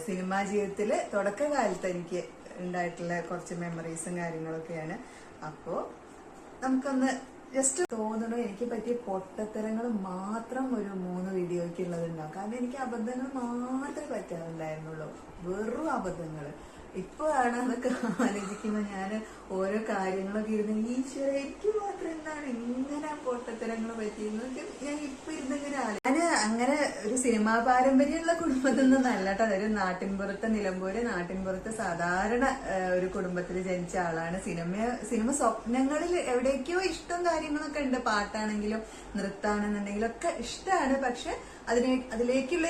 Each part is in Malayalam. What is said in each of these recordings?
സിനിമാ ജീവിതത്തില് തുടക്കകാലത്ത് എനിക്ക് ഉണ്ടായിട്ടുള്ള കുറച്ച് മെമ്മറീസും കാര്യങ്ങളൊക്കെയാണ്. അപ്പോ നമുക്കൊന്ന് ജസ്റ്റ് തോന്നണു എനിക്ക് പറ്റിയ പൊട്ടത്തരങ്ങൾ മാത്രം ഒരു 3 വീഡിയോയ്ക്ക് ഉള്ളതുണ്ടാവും. കാരണം എനിക്ക് അബദ്ധങ്ങൾ മാത്രമേ പറ്റാറുണ്ടായിരുന്നുള്ളൂ, വെറും അബദ്ധങ്ങള്. ഇപ്പോഴാണ് അതൊക്കെ ആലോചിക്കുമ്പോ ഞാൻ ഓരോ കാര്യങ്ങളൊക്കെ ഇരുന്ന് ഈശ്വര എനിക്ക് മാത്രം എന്താണ് ഇങ്ങനെ പൊട്ടത്തരങ്ങൾ പറ്റിയെന്ന് ഞാൻ ഇപ്പൊ ഇരുന്നിങ്ങനെ ഞാൻ അങ്ങനെ ഒരു സിനിമാ പാരമ്പര്യമുള്ള കുടുംബത്തിൽ നിന്നല്ല കേട്ടോ. അതൊരു നാട്ടിൻപുറത്തെ നിലമ്പൂര് നാട്ടിൻപുറത്തെ സാധാരണ ഒരു കുടുംബത്തിൽ ജനിച്ച ആളാണ്. സിനിമ സ്വപ്നങ്ങളിൽ എവിടേക്കോ ഇഷ്ടം കാര്യങ്ങളൊക്കെ ഉണ്ട്. പാട്ടാണെങ്കിലും നൃത്താണെന്നുണ്ടെങ്കിലും ഒക്കെ ഇഷ്ടമാണ്. പക്ഷെ അതിലേക്കുള്ള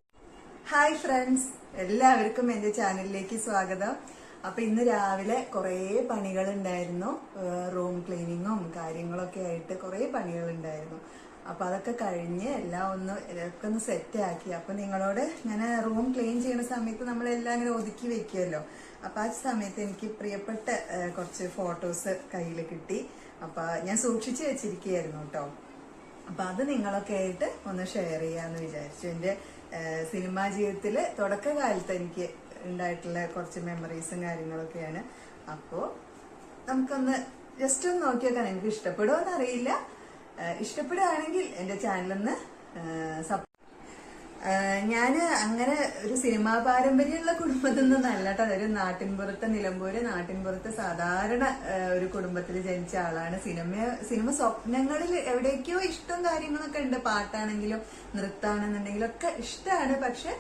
ഹായ് ഫ്രണ്ട്സ്, എല്ലാവർക്കും എന്റെ ചാനലിലേക്ക് സ്വാഗതം. അപ്പൊ ഇന്ന് രാവിലെ കുറെ പണികളുണ്ടായിരുന്നു, റൂം ക്ലീനിങ്ങും കാര്യങ്ങളൊക്കെ ആയിട്ട് കുറെ പണികളുണ്ടായിരുന്നു. അപ്പൊ അതൊക്കെ കഴിഞ്ഞ് എല്ലാം ഒന്ന് സെറ്റ് ആക്കി. അപ്പൊ നിങ്ങളോട് ഞാൻ റൂം ക്ലീൻ ചെയ്യുന്ന സമയത്ത് നമ്മളെല്ലാം ഇങ്ങനെ ഒതുക്കി വെക്കുമല്ലോ. അപ്പൊ ആ സമയത്ത് എനിക്ക് പ്രിയപ്പെട്ട കുറച്ച് ഫോട്ടോസ് കയ്യിൽ കിട്ടി. അപ്പൊ ഞാൻ സൂക്ഷിച്ചു വെച്ചിരിക്കുകയായിരുന്നു കേട്ടോ. അപ്പൊ അത് നിങ്ങളൊക്കെ ആയിട്ട് ഒന്ന് ഷെയർ ചെയ്യാന്ന് വിചാരിച്ചു. എന്റെ സിനിമാ ജീവിതത്തില് തുടക്കകാലത്ത് എനിക്ക് ഉണ്ടായിട്ടുള്ള കുറച്ച് മെമ്മറീസും കാര്യങ്ങളൊക്കെയാണ്. അപ്പോ നമുക്കൊന്ന് ജസ്റ്റ് ഒന്ന് നോക്കി നോക്കാൻ. എനിക്ക് ഇഷ്ടപ്പെടുമോ എന്നറിയില്ല. ഇഷ്ടപ്പെടുകയാണെങ്കിൽ എന്റെ ചാനലൊന്ന് ഞാന് അങ്ങനെ ഒരു സിനിമാ പാരമ്പര്യമുള്ള കുടുംബത്തിൽ നിന്നല്ല കേട്ടോ. അതൊരു നാട്ടിൻപുറത്തെ നിലമ്പൂര് നാട്ടിൻപുറത്തെ സാധാരണ ഒരു കുടുംബത്തിൽ ജനിച്ച ആളാണ്. സിനിമ സ്വപ്നങ്ങളിൽ എവിടേക്കോ ഇഷ്ടം കാര്യങ്ങളൊക്കെ ഉണ്ട്. പാട്ടാണെങ്കിലും നൃത്താണെന്നുണ്ടെങ്കിലും ഒക്കെ ഇഷ്ടമാണ്. പക്ഷെ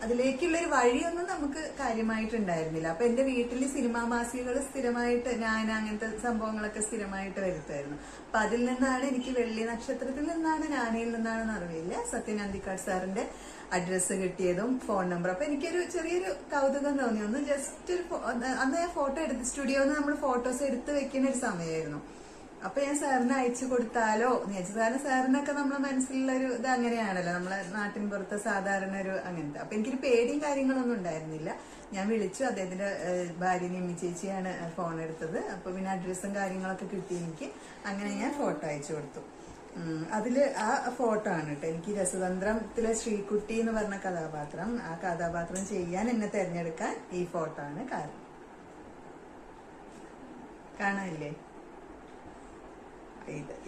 അതിലേക്കുള്ളൊരു വഴിയൊന്നും നമുക്ക് കാര്യമായിട്ടുണ്ടായിരുന്നില്ല. അപ്പൊ എന്റെ വീട്ടിൽ സിനിമാ മാസികകൾ സ്ഥിരമായിട്ട് ഞാൻ അങ്ങനത്തെ സംഭവങ്ങളൊക്കെ സ്ഥിരമായിട്ട് വരുത്തായിരുന്നു. അപ്പൊ അതിൽ നിന്നാണ് എനിക്ക് വെള്ളി നക്ഷത്രത്തിൽ നിന്നാണ് ഞാനയിൽ നിന്നാണെന്ന് അറിയില്ല സത്യൻ അന്തിക്കാട് സാറിന്റെ അഡ്രസ്സ് കിട്ടിയതും ഫോൺ നമ്പർ. അപ്പൊ എനിക്കൊരു ചെറിയൊരു കൗതുകം തോന്നി. ഒന്ന് ജസ്റ്റ് അന്ന് ഞാൻ ഫോട്ടോ എടുത്ത് സ്റ്റുഡിയോന്ന് നമ്മൾ ഫോട്ടോസ് എടുത്ത് വെക്കുന്ന ഒരു സമയമായിരുന്നു. അപ്പൊ ഞാൻ സാറിന് അയച്ചു കൊടുത്താലോ എന്ന് വെച്ചു. കാരണം സാറിനൊക്കെ നമ്മളെ മനസ്സിലുള്ള ഒരു ഇത് അങ്ങനെയാണല്ലോ, നമ്മളെ നാട്ടിൻ പുറത്തെ സാധാരണ ഒരു അങ്ങനത്തെ. അപ്പൊ എനിക്കൊരു പേടിയും കാര്യങ്ങളൊന്നും ഉണ്ടായിരുന്നില്ല. ഞാൻ വിളിച്ചു. അദ്ദേഹത്തിന്റെ ഭാര്യ നിമ്മി ചേച്ചിയാണ് ഫോൺ എടുത്തത്. അപ്പൊ പിന്നെ അഡ്രസ്സും കാര്യങ്ങളൊക്കെ കിട്ടി എനിക്ക്. അങ്ങനെ ഞാൻ ഫോട്ടോ അയച്ചു കൊടുത്തു. അതില് ആ ഫോട്ടോ ആണ് കേട്ടോ എനിക്ക് രസതന്ത്രത്തിലെ ശ്രീകുട്ടി എന്ന് പറഞ്ഞ കഥാപാത്രം. ആ കഥാപാത്രം ചെയ്യാൻ എന്നെ തെരഞ്ഞെടുക്കാൻ ഈ ഫോട്ടോ ആണ് കാരണം. കാണാനില്ലേ?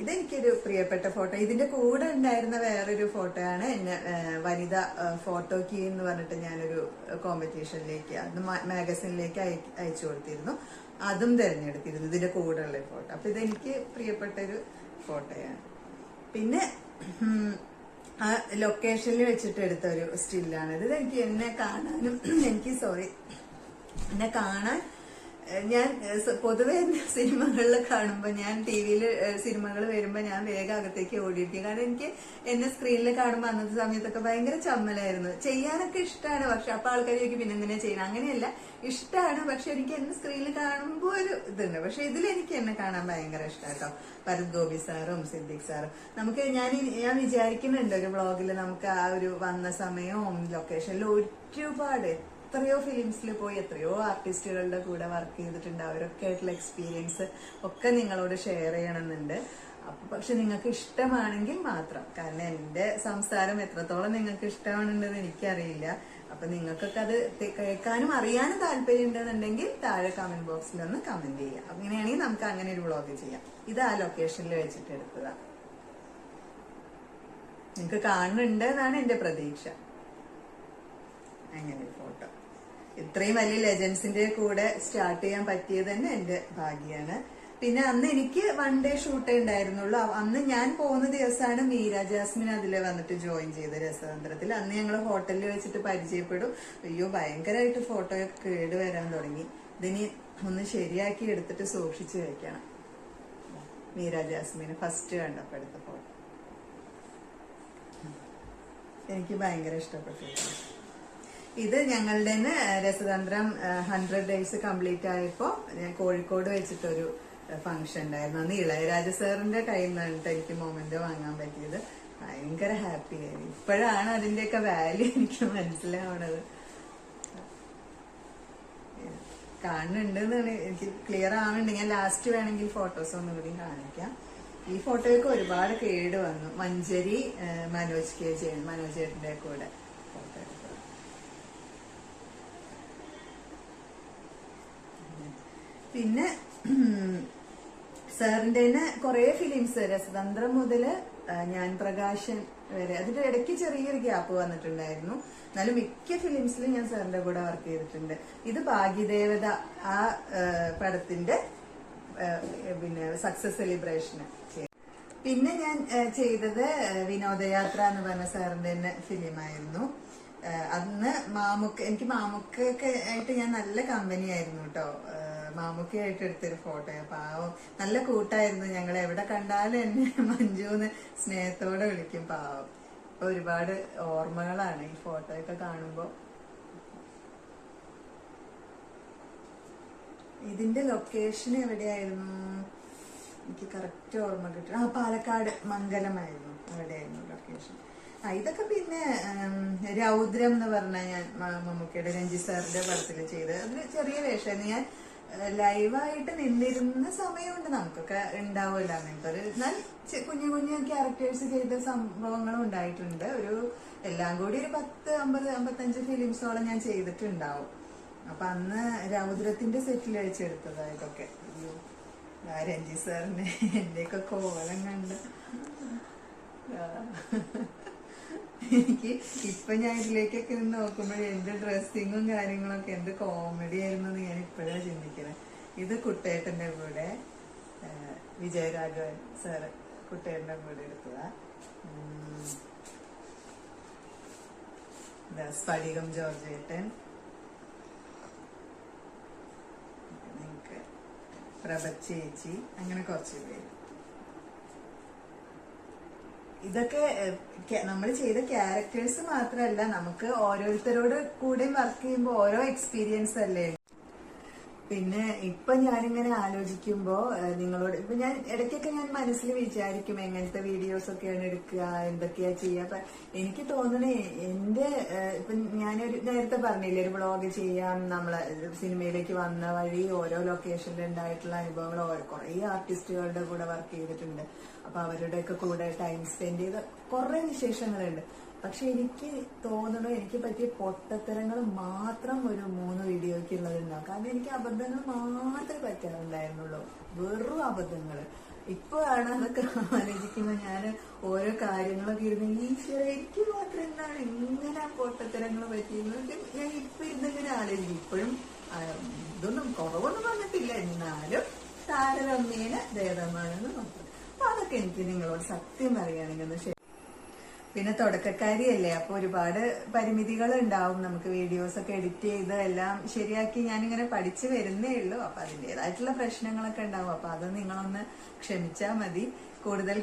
ഇതെനിക്കൊരു പ്രിയപ്പെട്ട ഫോട്ടോ. ഇതിന്റെ കൂടെ ഉണ്ടായിരുന്ന വേറൊരു ഫോട്ടോയാണ് എന്നെ വനിത ഫോട്ടോക്കി എന്ന് പറഞ്ഞിട്ട് ഞാനൊരു കോമ്പറ്റീഷനിലേക്ക് അത് മാഗസിനിലേക്ക് അയച്ചു കൊടുത്തിരുന്നു. അതും തിരഞ്ഞെടുത്തിരുന്നു ഇതിന്റെ കൂടെ ഉള്ള ഫോട്ടോ. അപ്പൊ ഇതെനിക്ക് പ്രിയപ്പെട്ട ഒരു ഫോട്ടോയാണ്. പിന്നെ ആ ലൊക്കേഷനിൽ വെച്ചിട്ട് എടുത്ത ഒരു സ്റ്റില്ലാണിത്. ഇതെനിക്ക് എന്നെ കാണാൻ ഞാൻ പൊതുവെ സിനിമകളിൽ കാണുമ്പോൾ ഞാൻ ടിവിയിൽ സിനിമകൾ വരുമ്പോൾ ഞാൻ വേഗം അകത്തേക്ക് ഓടിയിരിക്കും. കാരണം എനിക്ക് എന്നെ സ്ക്രീനിൽ കാണുമ്പോൾ അന്നത്തെ സമയത്തൊക്കെ ഭയങ്കര ചമ്മലായിരുന്നു. ചെയ്യാനൊക്കെ ഇഷ്ടമാണ്. പക്ഷെ അപ്പൊ ആൾക്കാർ ചോദിക്കും പിന്നെ എന്തിനാ ചെയ്യണം. അങ്ങനെയല്ല, ഇഷ്ടമാണ്. പക്ഷെ എനിക്ക് എന്നെ സ്ക്രീനിൽ കാണുമ്പോൾ ഒരു ഇതുണ്ട്. പക്ഷെ ഇതിലെനിക്ക് എന്നെ കാണാൻ ഭയങ്കര ഇഷ്ടമാട്ടോ. ഭരത് ഗോപി സാറും സിദ്ദിഖ് സാറും. നമുക്ക് ഞാൻ വിചാരിക്കുന്നുണ്ട് ഒരു വ്ളോഗിൽ നമുക്ക് ആ ഒരു വന്ന സമയവും ലൊക്കേഷനിലും ഒരുപാട് എത്രയോ ഫിലിംസിൽ പോയി എത്രയോ ആർട്ടിസ്റ്റുകളുടെ കൂടെ വർക്ക് ചെയ്തിട്ടുണ്ട്. അവരൊക്കെ ആയിട്ടുള്ള എക്സ്പീരിയൻസ് ഒക്കെ നിങ്ങളോട് ഷെയർ ചെയ്യണമെന്നുണ്ട്. അപ്പൊ പക്ഷെ നിങ്ങൾക്ക് ഇഷ്ടമാണെങ്കിൽ മാത്രം. കാരണം എന്റെ സംസാരം എത്രത്തോളം നിങ്ങൾക്ക് ഇഷ്ടമാണെന്ന് എനിക്കറിയില്ല. അപ്പൊ നിങ്ങൾക്കൊക്കെ അത് കേൾക്കാനും അറിയാനും താല്പര്യം ഉണ്ടെന്നുണ്ടെങ്കിൽ താഴെ കമന്റ് ബോക്സിൽ ഒന്ന് കമന്റ് ചെയ്യാം. അങ്ങനെയാണെങ്കിൽ നമുക്ക് അങ്ങനെ ഒരു വ്ളോഗ് ചെയ്യാം. ഇത് ആ ലൊക്കേഷനിൽ വെച്ചിട്ട് എടുത്തതാ. നിങ്ങൾക്ക് കാണുന്നുണ്ട് എന്നാണ് എന്റെ പ്രതീക്ഷ. അങ്ങനെ ഒരു ഫോട്ടോ. ഇത്രയും വലിയ ലെജൻസിന്റെ കൂടെ സ്റ്റാർട്ട് ചെയ്യാൻ പറ്റിയത് തന്നെ എന്റെ ഭാഗ്യാണ്. പിന്നെ അന്ന് എനിക്ക് 1 ഡേ ഷൂട്ടേ ഉണ്ടായിരുന്നുള്ളൂ. അന്ന് ഞാൻ പോകുന്ന ദിവസമാണ് മീര ജാസ്മിൻ അതിൽ വന്നിട്ട് ജോയിൻ ചെയ്ത രസതന്ത്രത്തിൽ. അന്ന് ഞങ്ങൾ ഹോട്ടലിൽ വെച്ചിട്ട് പരിചയപ്പെടും. അയ്യോ ഭയങ്കരമായിട്ട് ഫോട്ടോയൊക്കെ കേടുവരാൻ തുടങ്ങി. ഇതിനി ഒന്ന് ശരിയാക്കി എടുത്തിട്ട് സൂക്ഷിച്ചു വെക്കണം. മീര ജാസ്മിന് ഫസ്റ്റ് കണ്ടപ്പോ എടുത്ത ഫോട്ടോ എനിക്ക് ഭയങ്കര ഇഷ്ടപ്പെട്ടു. ഇത് ഞങ്ങളുടെ രസതന്ത്രം 100 ഡേയ്സ് കംപ്ലീറ്റ് ആയപ്പോ ഞാൻ കോഴിക്കോട് വെച്ചിട്ടൊരു ഫംഗ്ഷൻ ഉണ്ടായിരുന്നു. അന്ന് ഇളയരാജ സാറിന്റെ കയ്യിൽ നിന്നിട്ട് എനിക്ക് മൊമെന്റോ വാങ്ങാൻ പറ്റിയത്. ഭയങ്കര ഹാപ്പി ആയിരുന്നു. ഇപ്പോഴാണ് അതിന്റെയൊക്കെ വാല്യൂ എനിക്ക് മനസ്സിലാവണത്. കാണുന്നുണ്ട് എന്നാണ് എനിക്ക് ക്ലിയർ ആവുന്നുണ്ട്. ഞാൻ ലാസ്റ്റ് വേണമെങ്കിൽ ഫോട്ടോസ് ഒന്നുകൂടി കാണിക്കാം. ഈ ഫോട്ടോയൊക്കെ ഒരുപാട് കേട് വന്നു. മഞ്ചരി മനോജ് ചേട്ടന്റെ കൂടെ ഫോട്ടോ എടുത്തത്. പിന്നെ സാറിന്റെ തന്നെ കുറെ ഫിലിംസ്, രസതന്ത്രം മുതല് ഞാൻ പ്രകാശൻ വരെ, അതിന്റെ ഇടയ്ക്ക് ചെറിയൊരു ഗ്യാപ്പ് വന്നിട്ടുണ്ടായിരുന്നു. എന്നാലും മിക്ക ഫിലിംസിലും ഞാൻ സാറിന്റെ കൂടെ വർക്ക് ചെയ്തിട്ടുണ്ട്. ഇത് ഭാഗ്യദേവത ആ പടത്തിന്റെ പിന്നെ സക്സസ് സെലിബ്രേഷന്. പിന്നെ ഞാൻ ചെയ്തത് വിനോദയാത്ര എന്ന് പറഞ്ഞ സാറിന്റെ തന്നെ ഫിലിമായിരുന്നു. അന്ന് എനിക്ക് മാമുക്കൊക്കെ ആയിട്ട് ഞാൻ നല്ല കമ്പനി ആയിരുന്നു കേട്ടോ. മാമുക്കയായിട്ട് എടുത്തൊരു ഫോട്ടോ. പാവം നല്ല കൂട്ടായിരുന്നു. ഞങ്ങൾ എവിടെ കണ്ടാലും എന്നെ മഞ്ജുന്ന് സ്നേഹത്തോടെ വിളിക്കും. പാവം. അപ്പൊ ഒരുപാട് ഓർമ്മകളാണ് ഈ ഫോട്ടോയൊക്കെ കാണുമ്പോ. ഇതിന്റെ ലൊക്കേഷൻ എവിടെയായിരുന്നു എനിക്ക് കറക്റ്റ് ഓർമ്മ കിട്ടും. പാലക്കാട് മംഗലമായിരുന്നു, അവിടെയായിരുന്നു ലൊക്കേഷൻ. ഇതൊക്കെ പിന്നെ രൗദ്രം എന്ന് പറഞ്ഞ ഞാൻ മമ്മൂക്കയുടെ രഞ്ജിത്ത് സാറിന്റെ പടത്തിൽ ചെയ്ത് അതിന് ചെറിയ വേഷമായിരുന്നു. ഞാൻ ലൈവായിട്ട് നിന്നിരുന്ന സമയമുണ്ട്, നമുക്കൊക്കെ ഉണ്ടാവുമല്ലോ അങ്ങനത്തെ ഒരു. എന്നാൽ കുഞ്ഞു കുഞ്ഞു ക്യാരക്ടേഴ്സ് ചെയ്ത സംഭവങ്ങളും ഉണ്ടായിട്ടുണ്ട്. എല്ലാം കൂടി ഒരു 50-55 ഫിലിംസോളം ഞാൻ ചെയ്തിട്ടുണ്ടാവും. അപ്പൊ അന്ന് രൗദ്രത്തിന്റെ സെറ്റിൽ വെച്ചെടുത്തതാ ഇതൊക്കെ. രഞ്ജിത്ത് സാറിന്റെ എന്റെയൊക്കെ കോലം കണ്ട് എനിക്ക് ഇപ്പൊ ഞാൻ ഇതിലേക്കൊക്കെ നോക്കുമ്പോൾ എന്റെ ഡ്രസ്സിങ്ങും കാര്യങ്ങളൊക്കെ എന്ത് കോമഡി ആയിരുന്നു എന്ന് ഞാൻ ഇപ്പോഴാണ് ചിന്തിക്കുന്നത്. ഇത് കുട്ടേട്ടന്റെ കൂടെ വിജയരാഘവൻ സാറ് കുട്ടേട്ടന്റെ കൂടെ എടുത്തതാ. സ്ഫടികം ജോർജ് ഏട്ടൻ, നിങ്ങക്ക് പ്രഭച്ചേച്ചി, അങ്ങനെ കുറച്ച് പേര്. ഇതൊക്കെ നമ്മൾ ചെയ്ത ക്യാരക്ടേഴ്സ് മാത്രമല്ല, നമുക്ക് ഓരോരുത്തരോട് കൂടെ വർക്ക് ചെയ്യുമ്പോൾ ഓരോ എക്സ്പീരിയൻസ് അല്ലേ. പിന്നെ ഇപ്പൊ ഞാനിങ്ങനെ ആലോചിക്കുമ്പോ നിങ്ങളോട് ഇപ്പൊ ഞാൻ ഇടയ്ക്കൊക്കെ ഞാൻ മനസ്സിൽ വിചാരിക്കും എങ്ങനത്തെ വീഡിയോസ് ഒക്കെയാണ് എടുക്കുക, എന്തൊക്കെയാ ചെയ്യുക. എനിക്ക് തോന്നണേ എന്റെ ഇപ്പൊ ഞാനൊരു നേരത്തെ പറഞ്ഞില്ലേ ഒരു വ്ളോഗ് ചെയ്യാം, നമ്മളെ സിനിമയിലേക്ക് വന്ന വഴി ഓരോ ലൊക്കേഷനിൽ ഉണ്ടായിട്ടുള്ള അനുഭവങ്ങൾ, കുറെ ആർട്ടിസ്റ്റുകളുടെ കൂടെ വർക്ക് ചെയ്തിട്ടുണ്ട്. അപ്പൊ അവരുടെയൊക്കെ കൂടെ ടൈം സ്പെൻഡ് ചെയ്ത കുറെ വിശേഷങ്ങളുണ്ട്. പക്ഷെ എനിക്ക് തോന്നണു എനിക്ക് പറ്റിയ പൊട്ടത്തരങ്ങൾ മാത്രം ഒരു 3 വീഡിയോയ്ക്ക് ഉള്ളതുണ്ടാവും. കാരണം എനിക്ക് അബദ്ധങ്ങൾ മാത്രമേ പറ്റാറുണ്ടായിരുന്നുള്ളൂ, വെറും അബദ്ധങ്ങൾ. ഇപ്പോഴാണ് അതൊക്കെ ആലോചിക്കുമ്പോ ഞാൻ ഓരോ കാര്യങ്ങളൊക്കെ ഇരുന്ന് എനിക്ക് മാത്രം എന്താണ് ഇങ്ങനെ പൊട്ടത്തരങ്ങൾ പറ്റിയിരുന്നത് ഞാൻ ഇപ്പൊ ഇരുന്നിങ്ങനെ ആലോചിക്കും. ഇപ്പോഴും ഇതൊന്നും കുറവൊന്നും വന്നിട്ടില്ല, എന്നാലും താരതമ്യേന ഭേദമാണെന്ന് നോക്കും. അപ്പൊ അതൊക്കെ എനിക്ക് നിങ്ങളോട് സത്യം പറയുകയാണെങ്കിൽ പിന്നെ തുടക്കക്കാരിയല്ലേ, അപ്പൊ ഒരുപാട് പരിമിതികൾ ഉണ്ടാവും. നമുക്ക് വീഡിയോസ് ഒക്കെ എഡിറ്റ് ചെയ്ത് എല്ലാം ശരിയാക്കി ഞാനിങ്ങനെ പഠിച്ചു വരുന്നേ ഉള്ളൂ. അപ്പൊ അതിൻ്റെതായിട്ടുള്ള പ്രശ്നങ്ങളൊക്കെ ഉണ്ടാവും. അപ്പൊ അത് നിങ്ങളൊന്ന് ക്ഷമിച്ചാൽ മതി. കൂടുതൽ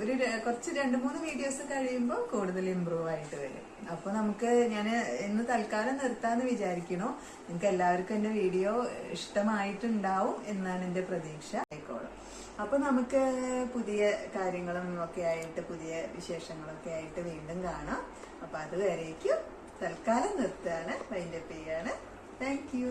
ഒരു കുറച്ച് 2-3 വീഡിയോസ് കഴിയുമ്പോൾ കൂടുതൽ ഇമ്പ്രൂവ് ആയിട്ട് വരും. അപ്പൊ നമുക്ക് ഞാൻ ഇന്ന് തൽക്കാലം നിർത്താന്ന് വിചാരിക്കണോ. നിങ്ങൾക്ക് എല്ലാവർക്കും എന്റെ വീഡിയോ ഇഷ്ടമായിട്ടുണ്ടാവും എന്നാണ് എന്റെ പ്രതീക്ഷ. ആയിക്കോളും. അപ്പൊ നമുക്ക് പുതിയ കാര്യങ്ങളും ഒക്കെ ആയിട്ട്, പുതിയ വിശേഷങ്ങളൊക്കെ ആയിട്ട് വീണ്ടും കാണാം. അപ്പൊ അതുവരേക്കും തൽക്കാലം നിർത്താണ്, വൈൻഡപ്പ് ചെയ്യാണ്. Thank you.